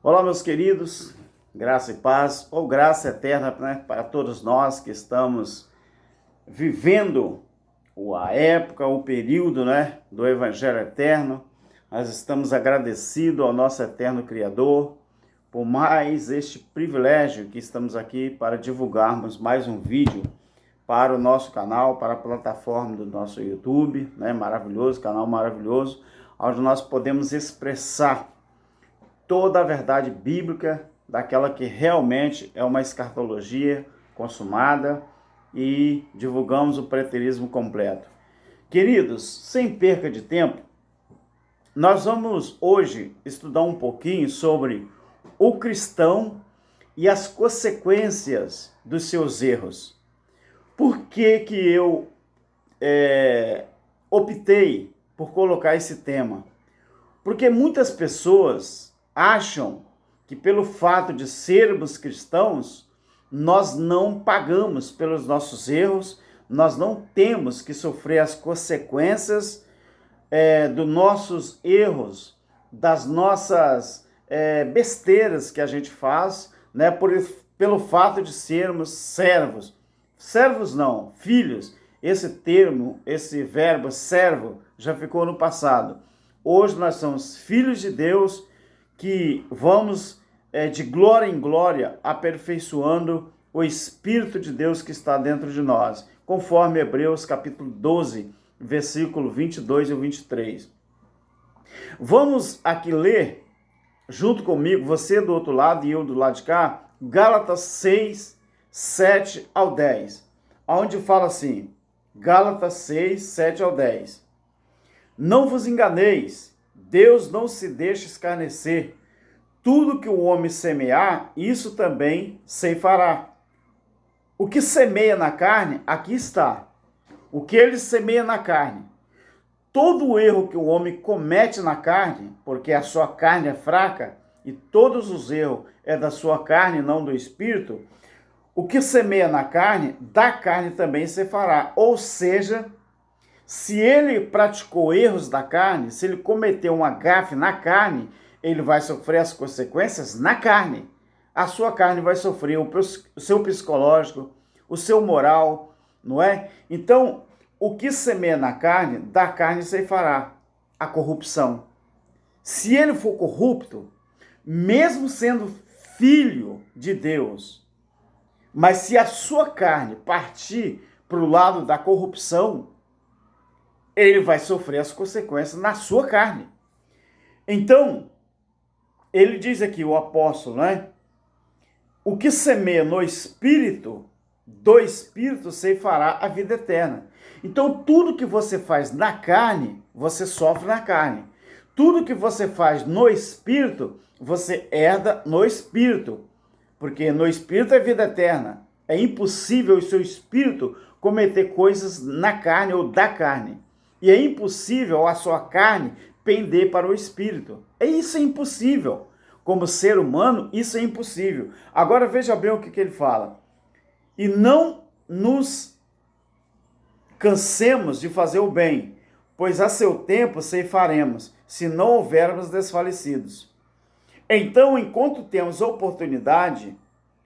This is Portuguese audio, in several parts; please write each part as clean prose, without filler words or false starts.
Olá, meus queridos, graça e paz, ou graça eterna, né, para todos nós que estamos vivendo a época, o período, né, do Evangelho Eterno. Nós estamos agradecidos ao nosso eterno Criador por mais este privilégio que estamos aqui para divulgarmos mais um vídeo para o nosso canal, para a plataforma do nosso YouTube, né, maravilhoso, canal maravilhoso, onde nós podemos expressar toda a verdade bíblica, daquela que realmente é uma escatologia consumada, e divulgamos o preterismo completo. Queridos, sem perca de tempo, nós vamos hoje estudar um pouquinho sobre o cristão e as consequências dos seus erros. Por que que eu optei por colocar esse tema? Porque muitas pessoas acham que pelo fato de sermos cristãos, nós não pagamos pelos nossos erros, nós não temos que sofrer as consequências dos nossos erros, das nossas besteiras que a gente faz, né, pelo fato de sermos servos. Servos não, filhos. Esse termo, esse verbo servo, já ficou no passado. Hoje nós somos filhos de Deus que vamos de glória em glória aperfeiçoando o Espírito de Deus que está dentro de nós, conforme Hebreus capítulo 12, versículo 22 e 23. Vamos aqui ler, junto comigo, você do outro lado e eu do lado de cá, Gálatas 6, 7 ao 10, onde fala assim, Gálatas 6, 7 ao 10. Não vos enganeis, Deus não se deixa escarnecer. Tudo que o homem semear, isso também ceifará. O que semeia na carne, aqui está. O que ele semeia na carne. Todo o erro que o homem comete na carne, porque a sua carne é fraca, e todos os erros é da sua carne, não do espírito, o que semeia na carne, da carne também ceifará. Ou seja, se ele praticou erros da carne, se ele cometeu um gafe na carne, ele vai sofrer as consequências na carne. A sua carne vai sofrer o seu psicológico, o seu moral, não é? Então, o que semeia na carne, da carne ceifará a corrupção. Se ele for corrupto, mesmo sendo filho de Deus, mas se a sua carne partir para o lado da corrupção, ele vai sofrer as consequências na sua carne. Então, ele diz aqui, o apóstolo, né? O que semeia no espírito, do espírito ceifará a vida eterna. Então, tudo que você faz na carne, você sofre na carne. Tudo que você faz no espírito, você herda no espírito. Porque no espírito é vida eterna. É impossível o seu espírito cometer coisas na carne ou da carne. E é impossível a sua carne pender para o espírito. Isso é impossível. Como ser humano, isso é impossível. Agora veja bem o que ele fala. E não nos cansemos de fazer o bem, pois a seu tempo ceifaremos, se não houvermos desfalecidos. Então, enquanto temos oportunidade,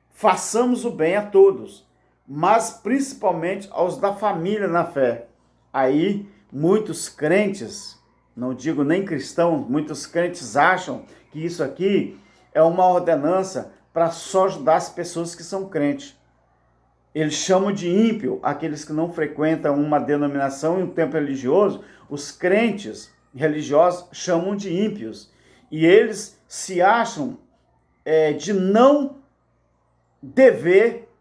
façamos o bem a todos, mas principalmente aos da família na fé. Aí, muitos crentes, não digo nem cristãos, muitos crentes acham que isso aqui é uma ordenança para só ajudar as pessoas que são crentes. Eles chamam de ímpio aqueles que não frequentam uma denominação e um templo religioso. Os crentes religiosos chamam de ímpios. E eles se acham de não dever,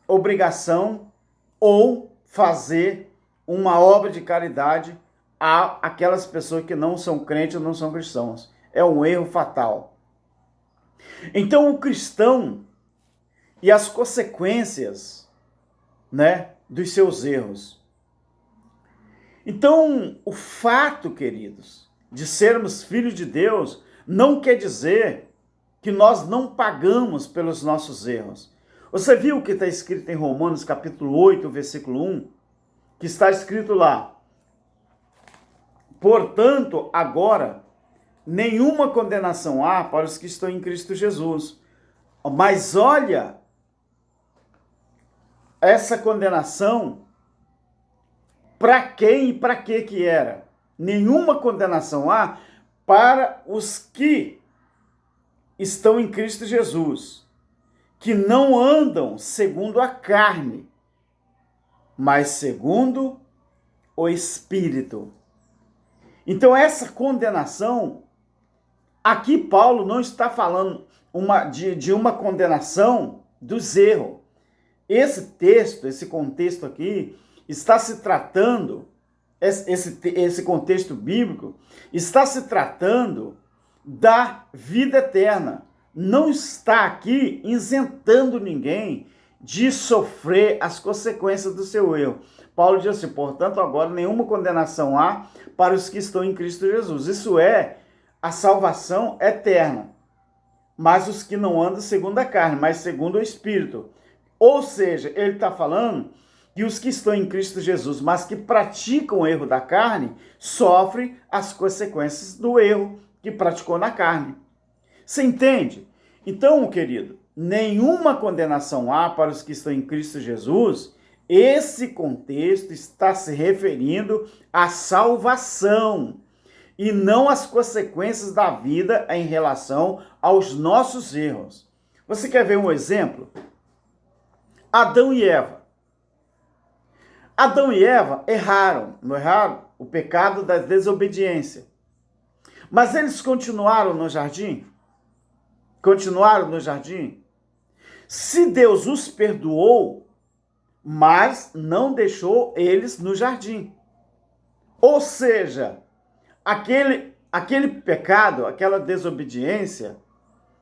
obrigação ou fazer uma obra de caridade a aquelas pessoas que não são crentes ou não são cristãos. É um erro fatal. Então, o cristão e as consequências, né, dos seus erros. Então, o fato, queridos, de sermos filhos de Deus não quer dizer que nós não pagamos pelos nossos erros. Você viu o que está escrito em Romanos capítulo 8, versículo 1? Que está escrito lá: portanto, agora nenhuma condenação há para os que estão em Cristo Jesus. Mas olha, essa condenação, para quem e para que era? Nenhuma condenação há para os que estão em Cristo Jesus, que não andam segundo a carne, mas segundo o Espírito. Então, essa condenação, aqui Paulo não está falando de uma condenação dos erros. Esse texto, esse contexto aqui, está se tratando, esse contexto bíblico, está se tratando da vida eterna. Não está aqui isentando ninguém de sofrer as consequências do seu erro. Paulo diz assim, portanto, agora nenhuma condenação há para os que estão em Cristo Jesus. Isso é a salvação eterna. Mas os que não andam segundo a carne, mas segundo o Espírito. Ou seja, ele está falando que os que estão em Cristo Jesus, mas que praticam o erro da carne, sofrem as consequências do erro que praticou na carne. Você entende? Então, querido, nenhuma condenação há para os que estão em Cristo Jesus. Esse contexto está se referindo à salvação e não às consequências da vida em relação aos nossos erros. Você quer ver um exemplo? Adão e Eva. Adão e Eva erraram, não erraram? O pecado da desobediência. Mas eles continuaram no jardim? Continuaram no jardim? Se Deus os perdoou, mas não deixou eles no jardim. Ou seja, aquele pecado, aquela desobediência,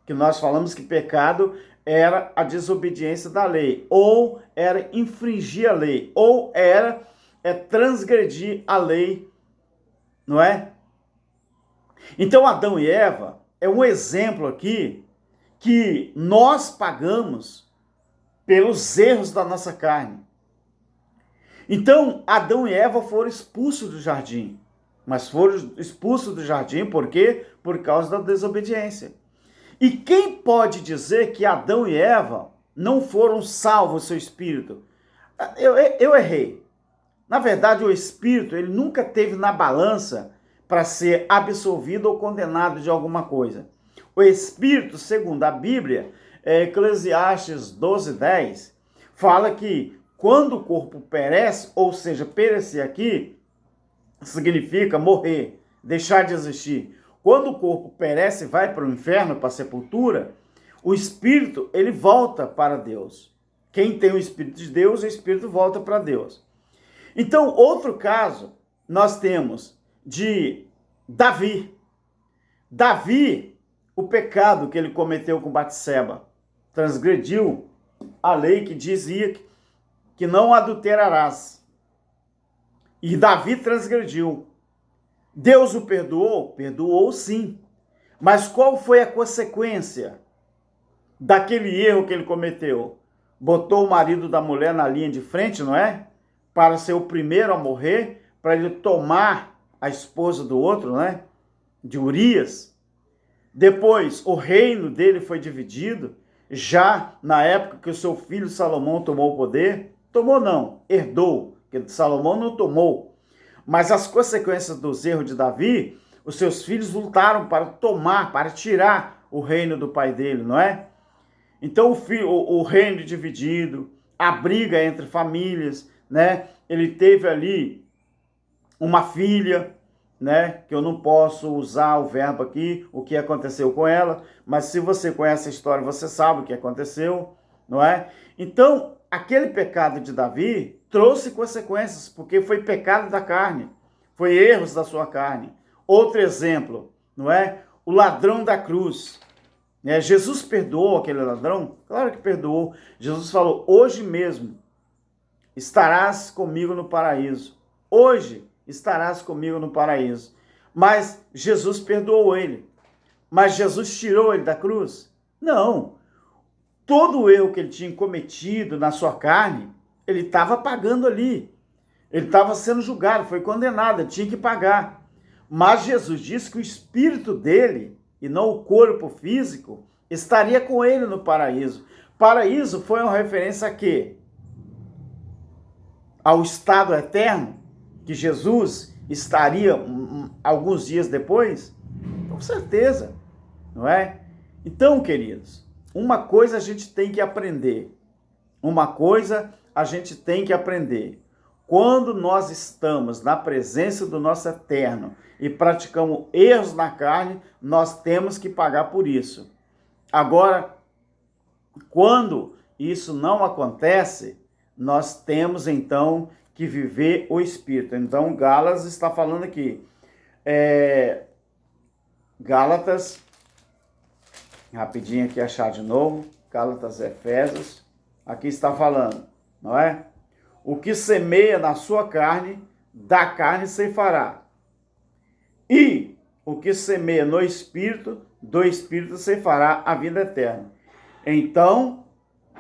que nós falamos que pecado era a desobediência da lei, ou era infringir a lei, ou era transgredir a lei, não é? Então Adão e Eva é um exemplo aqui que nós pagamos pelos erros da nossa carne. Então Adão e Eva foram expulsos do jardim, mas foram expulsos do jardim por quê? Por causa da desobediência. E quem pode dizer que Adão e Eva não foram salvos do seu espírito? Eu errei. Na verdade, o espírito, ele nunca teve na balança para ser absolvido ou condenado de alguma coisa. O espírito, segundo a Bíblia, Eclesiastes 12:10, fala que quando o corpo perece, ou seja, perecer aqui, significa morrer, deixar de existir. Quando o corpo perece e vai para o inferno, para a sepultura, o espírito, ele volta para Deus. Quem tem o Espírito de Deus, o espírito volta para Deus. Então, outro caso, nós temos de Davi. Davi, o pecado que ele cometeu com Batseba, transgrediu a lei que dizia que não adulterarás. E Davi transgrediu. Deus o perdoou? Perdoou sim. Mas qual foi a consequência daquele erro que ele cometeu? Botou o marido da mulher na linha de frente, não é? Para ser o primeiro a morrer, para ele tomar a esposa do outro, não é? De Urias. Depois, o reino dele foi dividido, já na época que o seu filho Salomão tomou o poder. Tomou não, herdou, porque Salomão não tomou. Mas as consequências dos erros de Davi, os seus filhos lutaram para tomar, para tirar o reino do pai dele, não é? Então o reino dividido, a briga entre famílias, né? Ele teve ali uma filha, né? Que eu não posso usar o verbo aqui, o que aconteceu com ela, mas se você conhece a história, você sabe o que aconteceu, não é? Então, aquele pecado de Davi trouxe consequências, porque foi pecado da carne, foi erros da sua carne. Outro exemplo, não é? O ladrão da cruz. Jesus perdoou aquele ladrão? Claro que perdoou. Jesus falou, hoje mesmo estarás comigo no paraíso. Hoje estarás comigo no paraíso. Mas Jesus perdoou ele. Mas Jesus tirou ele da cruz? Não. Todo o erro que ele tinha cometido na sua carne, ele estava pagando ali. Ele estava sendo julgado, foi condenado, ele tinha que pagar. Mas Jesus disse que o espírito dele, e não o corpo físico, estaria com ele no paraíso. Paraíso foi uma referência a quê? Ao estado eterno, que Jesus estaria alguns dias depois? Com certeza, não é? Então, queridos, uma coisa a gente tem que aprender. Uma coisa a gente tem que aprender. Quando nós estamos na presença do nosso Eterno e praticamos erros na carne, nós temos que pagar por isso. Agora, quando isso não acontece, nós temos então que viver o Espírito. Então, Gálatas está falando aqui. Gálatas, rapidinho aqui achar de novo. Gálatas, Efésios. Aqui está falando, não é? O que semeia na sua carne, da carne ceifará. E o que semeia no Espírito, do Espírito ceifará a vida eterna. Então,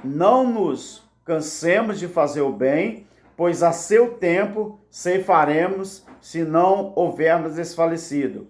não nos cansemos de fazer o bem, pois a seu tempo ceifaremos, se não houvermos desfalecido.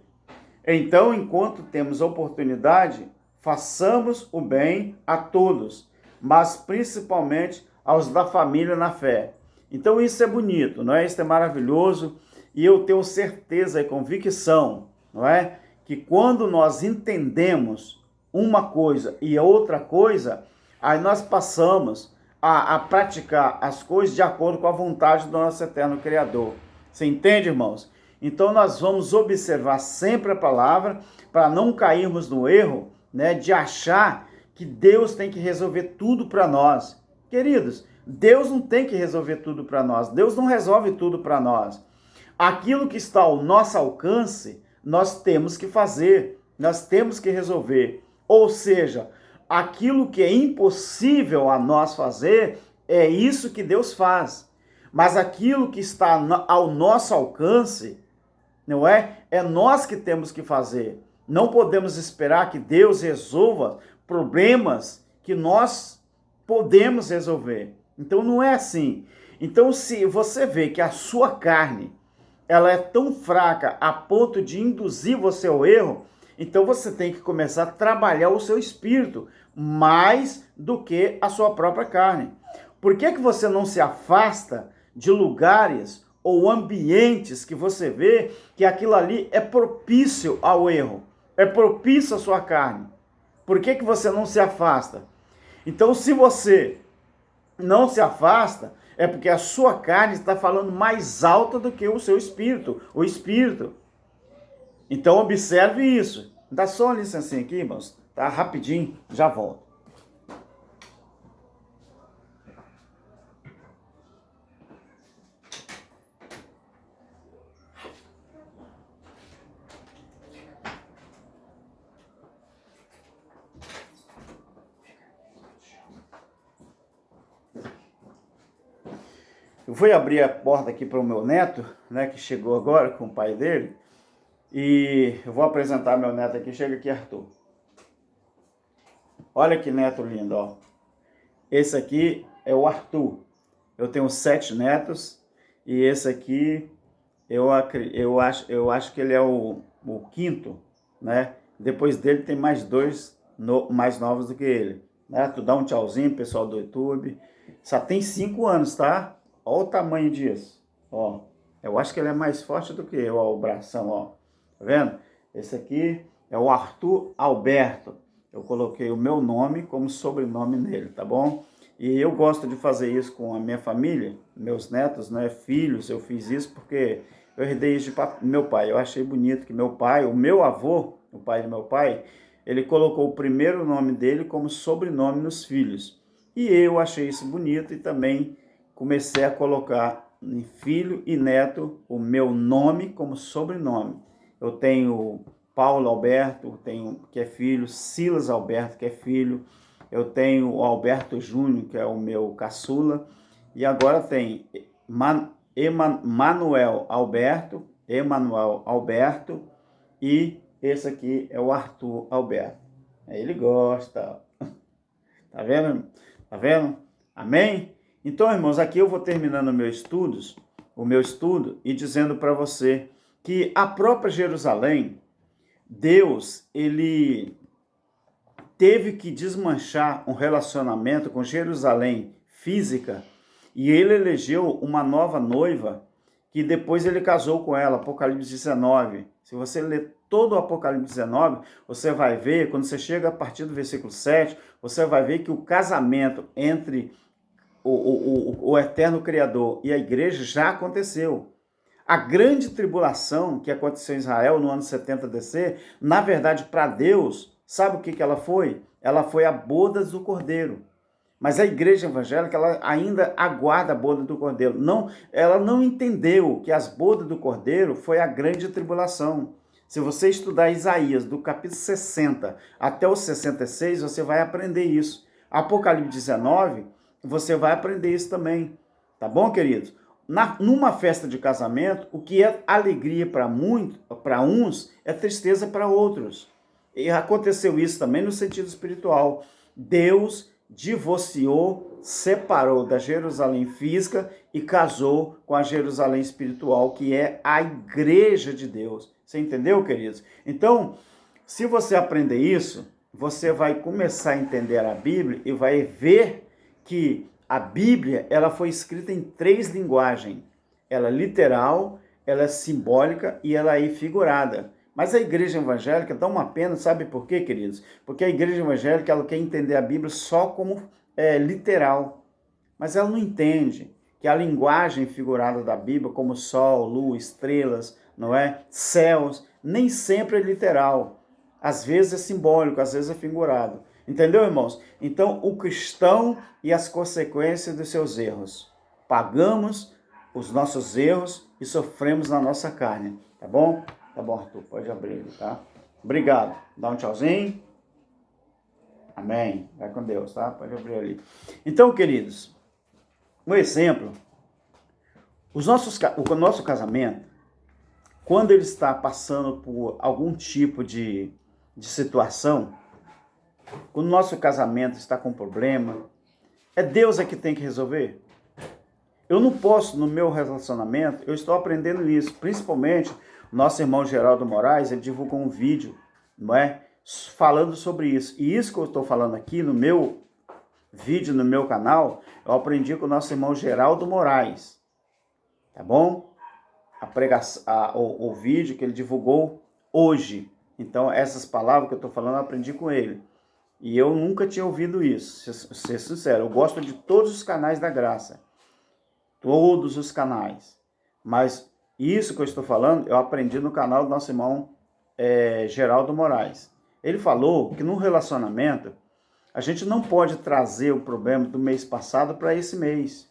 Então, enquanto temos oportunidade, façamos o bem a todos, mas principalmente aos da família na fé. Então isso é bonito, não é? Isso é maravilhoso, e eu tenho certeza e convicção, não é? Que quando nós entendemos uma coisa e outra coisa, aí nós passamos a praticar as coisas de acordo com a vontade do nosso eterno Criador. Você entende, irmãos? Então nós vamos observar sempre a palavra para não cairmos no erro, né, de achar que Deus tem que resolver tudo para nós. Queridos, Deus não tem que resolver tudo para nós. Deus não resolve tudo para nós. Aquilo que está ao nosso alcance, nós temos que fazer, nós temos que resolver. Ou seja, aquilo que é impossível a nós fazer, é isso que Deus faz. Mas aquilo que está ao nosso alcance, não é? É nós que temos que fazer. Não podemos esperar que Deus resolva problemas que nós podemos resolver. Então não é assim. Então se você vê que a sua carne, ela é tão fraca a ponto de induzir você ao erro, então você tem que começar a trabalhar o seu espírito mais do que a sua própria carne. Por que você não se afasta de lugares ou ambientes que você vê que aquilo ali é propício ao erro, é propício à sua carne? Por que você não se afasta? Então, se você não se afasta, é porque a sua carne está falando mais alto do que o seu espírito, o espírito. Então, observe isso. Dá só uma licencinha aqui, irmãos. Tá rapidinho, já volto. Eu fui abrir a porta aqui para o meu neto, né, que chegou agora com o pai dele, e eu vou apresentar meu neto aqui. Chega aqui, Arthur. Olha que neto lindo, ó. Esse aqui é o Arthur. Eu tenho 7 netos, e esse aqui, eu acho que ele é o quinto, né? Depois dele tem mais 2 mais novos do que ele. Né? Tu dá um tchauzinho, pessoal do YouTube. Só tem 5 anos, tá? Olha o tamanho disso, ó. Eu acho que ele é mais forte do que eu, ó, o bração, ó. Tá vendo? Esse aqui é o Arthur Alberto. Eu coloquei o meu nome como sobrenome nele, tá bom? E eu gosto de fazer isso com a minha família, meus netos, né, filhos. Eu fiz isso porque eu herdei isso de meu pai. Eu achei bonito que meu pai, o meu avô, o pai do meu pai, ele colocou o primeiro nome dele como sobrenome nos filhos. E eu achei isso bonito e também comecei a colocar em filho e neto o meu nome como sobrenome. Eu tenho Paulo Alberto, que é filho, Silas Alberto, que é filho, eu tenho o Alberto Júnior, que é o meu caçula, e agora tem Emanuel Alberto, e esse aqui é o Arthur Alberto. Ele gosta. Tá vendo? Tá vendo? Amém? Então, irmãos, aqui eu vou terminando o meu estudo e dizendo para você que a própria Jerusalém, Deus, ele teve que desmanchar um relacionamento com Jerusalém física e ele elegeu uma nova noiva que depois ele casou com ela, Apocalipse 19. Se você ler todo o Apocalipse 19, você vai ver, quando você chega a partir do versículo 7, você vai ver que o casamento entre o eterno Criador e a igreja já aconteceu. A grande tribulação que aconteceu em Israel no ano 70 DC, na verdade, para Deus, sabe o que ela foi? Ela foi a boda do Cordeiro. Mas a igreja evangélica, ela ainda aguarda a boda do Cordeiro. Não, ela não entendeu que as bodas do Cordeiro foi a grande tribulação. Se você estudar Isaías, do capítulo 60 até o 66, você vai aprender isso. Apocalipse 19, você vai aprender isso também. Tá bom, queridos? Numa festa de casamento, o que é alegria para uns, é tristeza para outros. E aconteceu isso também no sentido espiritual. Deus divorciou, separou da Jerusalém física e casou com a Jerusalém espiritual, que é a igreja de Deus. Você entendeu, queridos? Então, se você aprender isso, você vai começar a entender a Bíblia e vai ver que a Bíblia, ela foi escrita em 3 linguagens. Ela é literal, ela é simbólica e ela é figurada. Mas a igreja evangélica dá uma pena, sabe por quê, queridos? Porque a igreja evangélica, ela quer entender a Bíblia só como literal. Mas ela não entende que a linguagem figurada da Bíblia, como sol, lua, estrelas, não é? Céus, nem sempre é literal. Às vezes é simbólico, às vezes é figurado. Entendeu, irmãos? Então, o cristão e as consequências dos seus erros. Pagamos os nossos erros e sofremos na nossa carne. Tá bom? Tá bom, Arthur. Pode abrir ele, tá? Obrigado. Dá um tchauzinho. Amém. Vai com Deus, tá? Pode abrir ali. Então, queridos, um exemplo. O nosso casamento, quando ele está passando por algum tipo de situação, quando o nosso casamento está com problema, é Deus que tem que resolver. Eu não posso, no meu relacionamento, eu estou aprendendo isso, principalmente nosso irmão Geraldo Moraes, ele divulgou um vídeo, não é? Falando sobre isso. E isso que eu estou falando aqui no meu vídeo, no meu canal, eu aprendi com o nosso irmão Geraldo Moraes. Tá bom? O vídeo que ele divulgou hoje. Então, essas palavras que eu estou falando, eu aprendi com ele. E eu nunca tinha ouvido isso, ser sincero. Eu gosto de todos os canais da graça. Todos os canais. Mas isso que eu estou falando, eu aprendi no canal do nosso irmão Geraldo Moraes. Ele falou que no relacionamento, a gente não pode trazer o problema do mês passado para esse mês.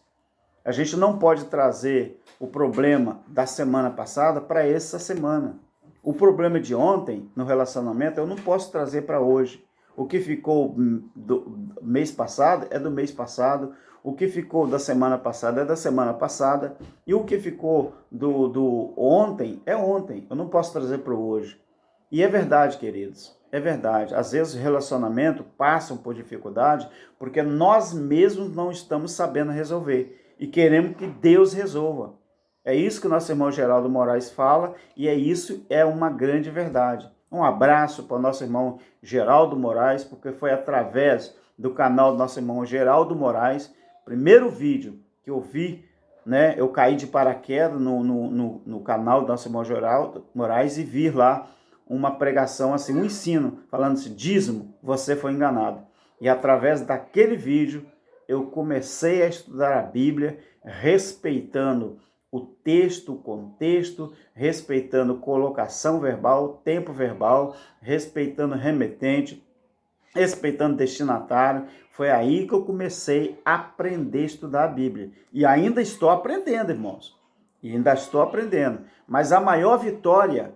A gente não pode trazer o problema da semana passada para essa semana. O problema de ontem, no relacionamento, eu não posso trazer para hoje. O que ficou do mês passado é do mês passado. O que ficou da semana passada é da semana passada. E o que ficou do ontem é ontem. Eu não posso trazer para o hoje. E é verdade, queridos. É verdade. Às vezes o relacionamento passam por dificuldade porque nós mesmos não estamos sabendo resolver. E queremos que Deus resolva. É isso que o nosso irmão Geraldo Moraes fala. E é uma grande verdade. Um abraço para o nosso irmão Geraldo Moraes, porque foi através do canal do nosso irmão Geraldo Moraes, primeiro vídeo que eu vi, né? Eu caí de paraquedas no canal do nosso irmão Geraldo Moraes e vi lá uma pregação, assim, um ensino, falando assim, dízimo, você foi enganado. E através daquele vídeo, eu comecei a estudar a Bíblia, respeitando o texto, o contexto, respeitando colocação verbal, tempo verbal, respeitando remetente, respeitando destinatário. Foi aí que eu comecei a aprender a estudar a Bíblia. E ainda estou aprendendo, irmãos. E ainda estou aprendendo. Mas a maior vitória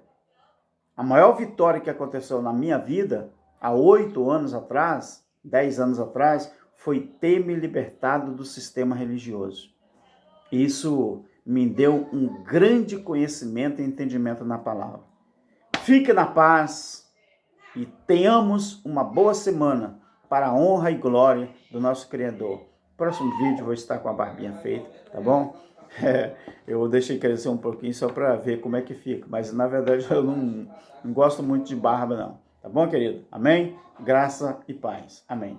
que aconteceu na minha vida, há 8 anos atrás, 10 anos atrás, foi ter me libertado do sistema religioso. Isso me deu um grande conhecimento e entendimento na palavra. Fique na paz e tenhamos uma boa semana para a honra e glória do nosso Criador. Próximo vídeo eu vou estar com a barbinha feita, tá bom? Eu deixei crescer um pouquinho só para ver como é que fica, mas na verdade eu não gosto muito de barba não. Tá bom, querido? Amém? Graça e paz. Amém.